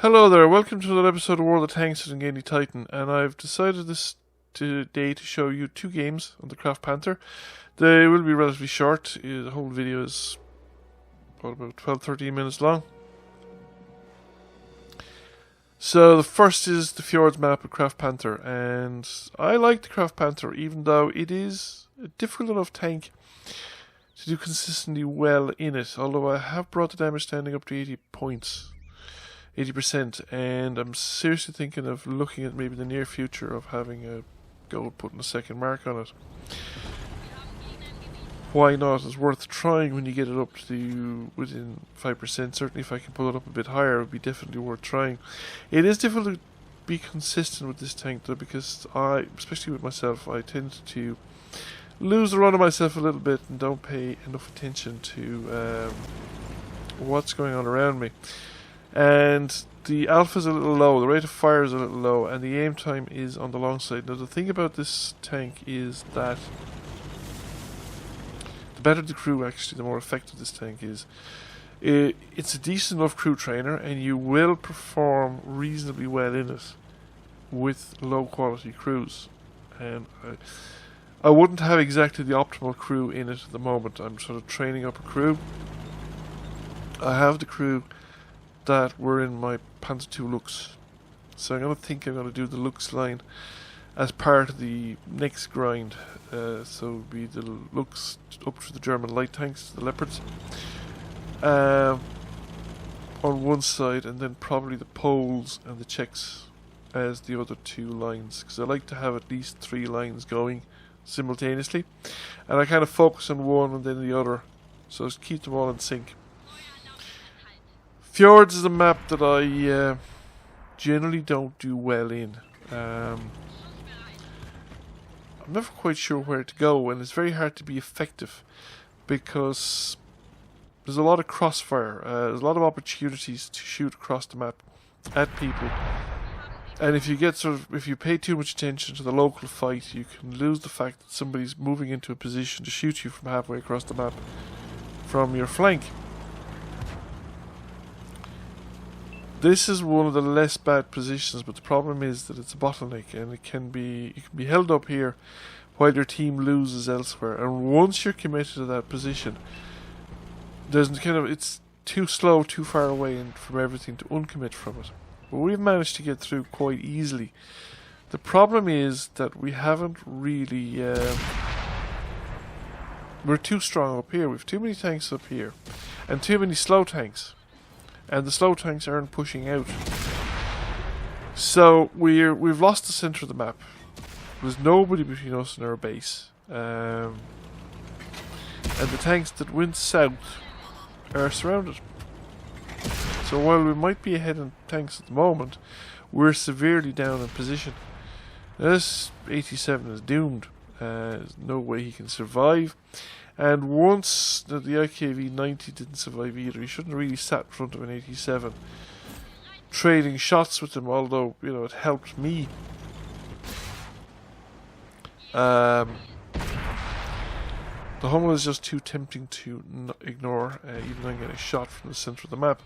Hello there, welcome to another episode of War of the Tanks with Ungainly Titan, and I've decided this today to show you two games on the Kraft Panther. They will be relatively short. The whole video is about 12-13 minutes long. So the first is the Fjords map of Kraft Panther, and I like the Kraft Panther even though it is a difficult enough tank to do consistently well in it, although I have brought the damage standing up to 80 points. 80%, and I'm seriously thinking of looking at maybe the near future of having a go at putting a second mark on it. Why not? It's worth trying when you get it up to within 5%. Certainly if I can pull it up a bit higher, it would be definitely worth trying. It is difficult to be consistent with this tank though, because especially with myself, I tend to lose the run of myself a little bit and don't pay enough attention to what's going on around me. And the alpha is a little low, the rate of fire is a little low, and the aim time is on the long side. Now the thing about this tank is that the better the crew, actually, the more effective this tank is. It's a decent enough crew trainer, and you will perform reasonably well in it with low quality crews. And I wouldn't have exactly the optimal crew in it at the moment. I'm sort of training up a crew. I have the crew that were in my Panther 2 looks, so I'm going to do the looks line as part of the next grind. So it would be the looks up to the German light tanks, the Leopards, on one side, and then probably the Poles and the Czechs as the other two lines, because I like to have at least 3 lines going simultaneously, and I kind of focus on one and then the other, so just keep them all in sync. Fjords is a map that I generally don't do well in. I'm never quite sure where to go, and it's very hard to be effective because there's a lot of crossfire. There's a lot of opportunities to shoot across the map at people, and if you pay too much attention to the local fight, you can lose the fact that somebody's moving into a position to shoot you from halfway across the map from your flank. This is one of the less bad positions, but the problem is that it's a bottleneck, and you can be held up here while your team loses elsewhere. And once you're committed to that position, it's too slow, too far away from everything to uncommit from it. But we've managed to get through quite easily. The problem is that we haven't really. We're too strong up here. We've too many tanks up here, and too many slow tanks. And the slow tanks aren't pushing out. So we've lost the centre of the map. There's nobody between us and our base. And the tanks that went south are surrounded. So while we might be ahead in tanks at the moment, we're severely down in position. Now this 87 is doomed. There's no way he can survive. And once the IKV 90 didn't survive either, he shouldn't have really sat in front of an 87 trading shots with him, although, it helped me. The Hummel is just too tempting to ignore, even though I'm getting shot from the centre of the map.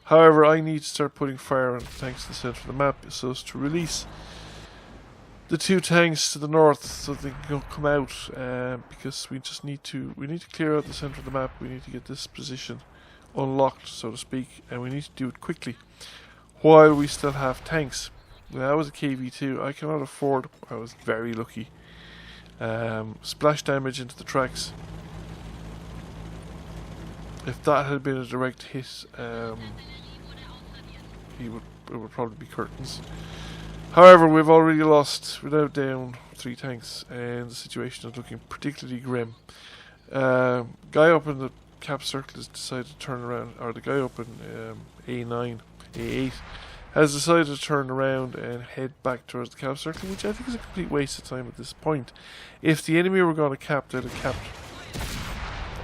However, I need to start putting fire on the tanks in the centre of the map so as to release the 2 tanks to the north so they can come out, because we need to clear out the centre of the map. We need to get this position unlocked, so to speak, and we need to do it quickly while we still have tanks. Now, that was a KV2. I cannot afford. I was very lucky. Splash damage into the tracks. If that had been a direct hit, it would probably be curtains. However, we've already lost, without down, 3 tanks, and the situation is looking particularly grim. Guy up in the cap circle has decided to turn around, or the guy up in A9, A8, has decided to turn around and head back towards the cap circle, which I think is a complete waste of time at this point. If the enemy were going to cap, they'd have capped,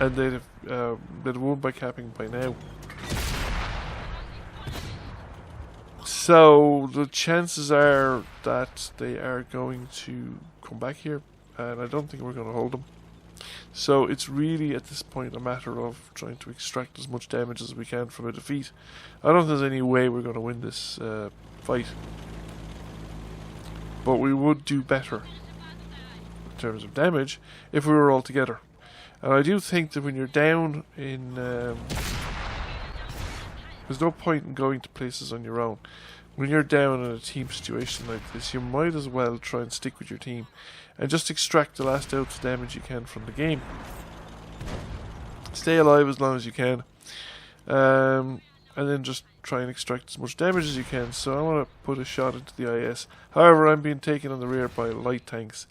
and they'd have won by capping by now. So the chances are that they are going to come back here, and I don't think we're going to hold them. So it's really at this point a matter of trying to extract as much damage as we can from a defeat. I don't think there's any way we're going to win this fight, but we would do better in terms of damage if we were all together. And I do think that when you're down in... there's no point in going to places on your own. When you're down in a team situation like this, you might as well try and stick with your team and just extract the last ounce of damage you can from the game. Stay alive as long as you can, and then just try and extract as much damage as you can. So I want to put a shot into the IS. However, I'm being taken on the rear by light tanks,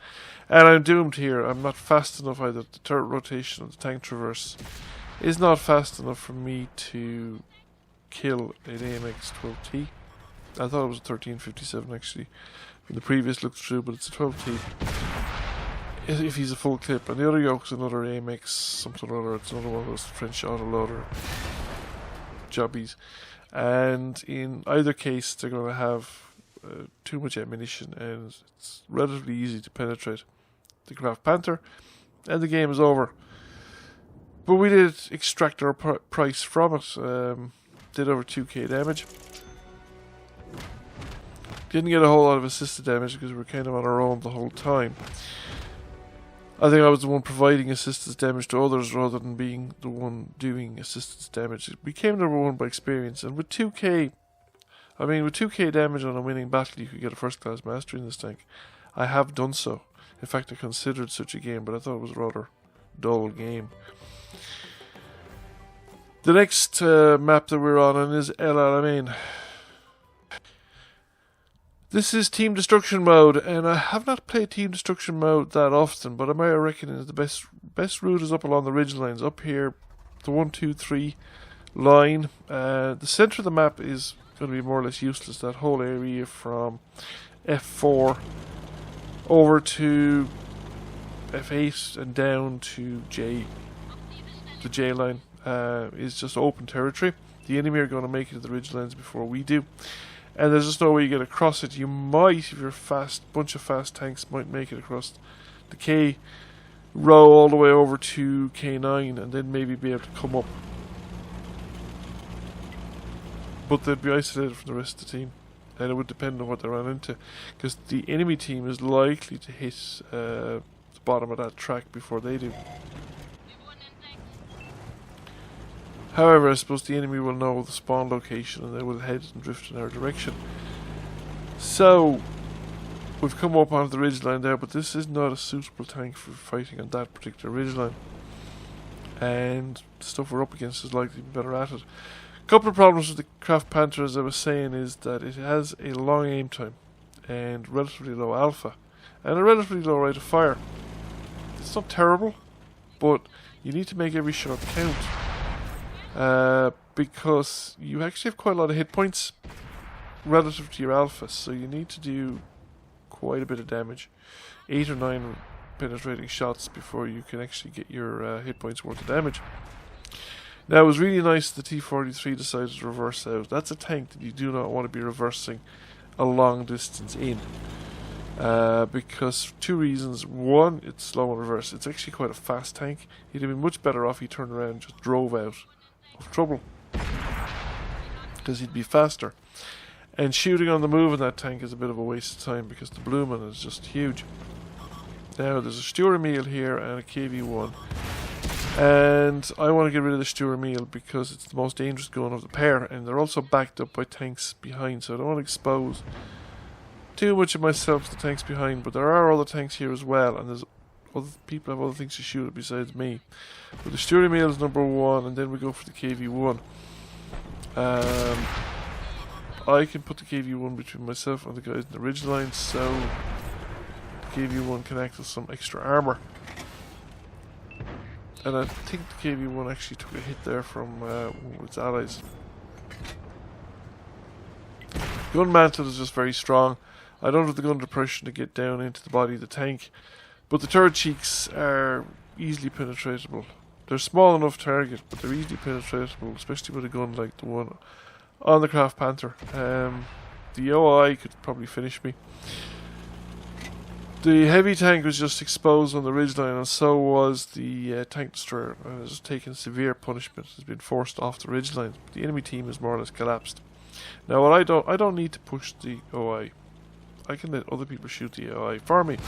and I'm doomed here. I'm not fast enough either. The turret rotation of the tank traverse is not fast enough for me to kill an AMX 12T. I thought it was a 1357 actually from the previous look through, but it's a 12T if he's a full clip. And the other yoke's another AMX something or other. It's another one of those French autoloader jobbies, and in either case they're going to have too much ammunition, and it's relatively easy to penetrate the Kraft Panther, and the game is over. But we did extract our price from it. Did over 2k damage. Didn't get a whole lot of assisted damage because we were kind of on our own the whole time. I think I was the one providing assistance damage to others rather than being the one doing assistance damage. It became number one by experience, and with 2k, I mean with 2k damage on a winning battle you could get a first class mastery in this tank. I have done so. In fact, I considered such a game, but I thought it was a rather dull game. The next map that we're on is El Alamein. This is Team Destruction mode, and I have not played Team Destruction mode that often, but I might reckon the best route is up along the ridge lines. Up here, the 1, 2, 3 line. The centre of the map is going to be more or less useless. That whole area from F4 over to F8 and down to J, the J line, is just open territory. The enemy are going to make it to the ridge lines before we do. And there's just no way you get across it. You might, if you're a bunch of fast tanks, might make it across the K row all the way over to K9 and then maybe be able to come up. But they'd be isolated from the rest of the team. And it would depend on what they ran into. Because the enemy team is likely to hit the bottom of that track before they do. However, I suppose the enemy will know the spawn location and they will head and drift in our direction. So, we've come up onto the ridgeline there, but this is not a suitable tank for fighting on that particular ridgeline. And the stuff we're up against is likely to be better at it. A couple of problems with the Kraft Panther, as I was saying, is that it has a long aim time and relatively low alpha and a relatively low rate of fire. It's not terrible, but you need to make every shot count. Because you actually have quite a lot of hit points relative to your alpha, so you need to do quite a bit of damage. 8 or 9 penetrating shots before you can actually get your hit points worth of damage. Now, it was really nice the T-43 decided to reverse out. That's a tank that you do not want to be reversing a long distance in. Because two reasons. One, it's slow in reverse. It's actually quite a fast tank. He'd have been much better off he turned around and just drove out of trouble, because he'd be faster. And shooting on the move in that tank is a bit of a waste of time because the Bloomin' is just huge. Now there's a Stewart meal here and a KV-1, and I want to get rid of the Stewart meal because it's the most dangerous gun of the pair, and they're also backed up by tanks behind, so I don't want to expose too much of myself to the tanks behind. But there are other tanks here as well, and there's other people have other things to shoot at besides me. But the Stewart meal is number 1, and then we go for the KV-1. I can put the KV-1 between myself and the guys in the ridgeline, so the KV-1 can act as some extra armour. And I think the KV-1 actually took a hit there from its allies. Gun mantle is just very strong. I don't have the gun depression to get down into the body of the tank, but the turret cheeks are easily penetratable. They're a small enough target, but they're easily penetratable, especially with a gun like the one on the Kraft Panther. The OI could probably finish me. The heavy tank was just exposed on the ridgeline, and so was the tank destroyer. And has taken severe punishment. Has been forced off the ridgeline. The enemy team has more or less collapsed. Now, what I don't need to push the OI. I can let other people shoot the OI for me.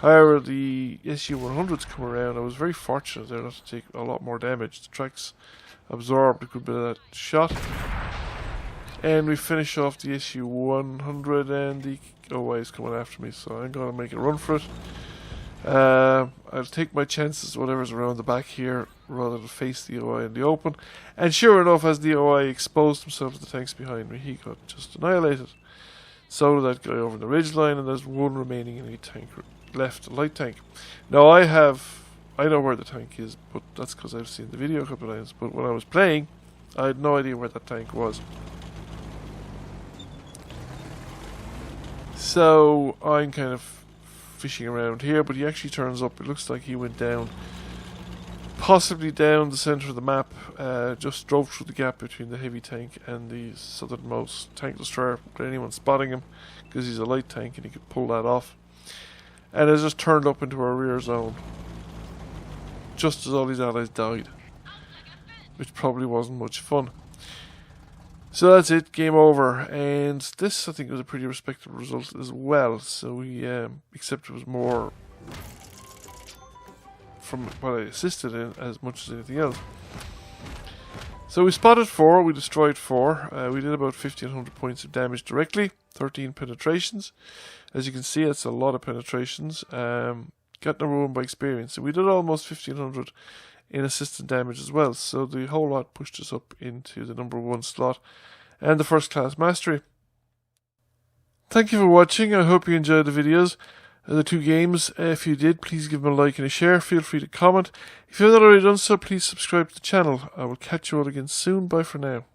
However, the SU-100s come around. I was very fortunate there not to take a lot more damage. The tracks absorbed a good bit of that shot. And we finish off the SU-100, and the OI is coming after me, so I'm going to make a run for it. I'll take my chances, whatever's around the back here, rather than face the OI in the open. And sure enough, as the OI exposed himself to the tanks behind me, he got just annihilated. So did that guy over the ridgeline, and there's one remaining enemy tank left, a light tank. Now I know where the tank is, but that's because I've seen the video a couple of times. But when I was playing, I had no idea where that tank was. So I'm kind of fishing around here, but he actually turns up. It looks like he went down, possibly down the center of the map, just drove through the gap between the heavy tank and the southernmost tank destroyer, without anyone spotting him, because he's a light tank and he could pull that off. And has just turned up into our rear zone, just as all his allies died, which probably wasn't much fun. So that's it, game over, and this I think was a pretty respectable result as well. So we, except it was more from what I assisted in as much as anything else. So we spotted 4, we destroyed 4, we did about 1500 points of damage directly, 13 penetrations. As you can see, it's a lot of penetrations. Got number 1 by experience, so we did almost 1500 in assistant damage as well, so the whole lot pushed us up into the number 1 slot and the first class mastery. Thank you for watching. I hope you enjoyed the videos, the 2 games. If you did, please give them a like and a share. Feel free to comment. If you have not already done so, please subscribe to the channel. I will catch you all again soon. Bye for now.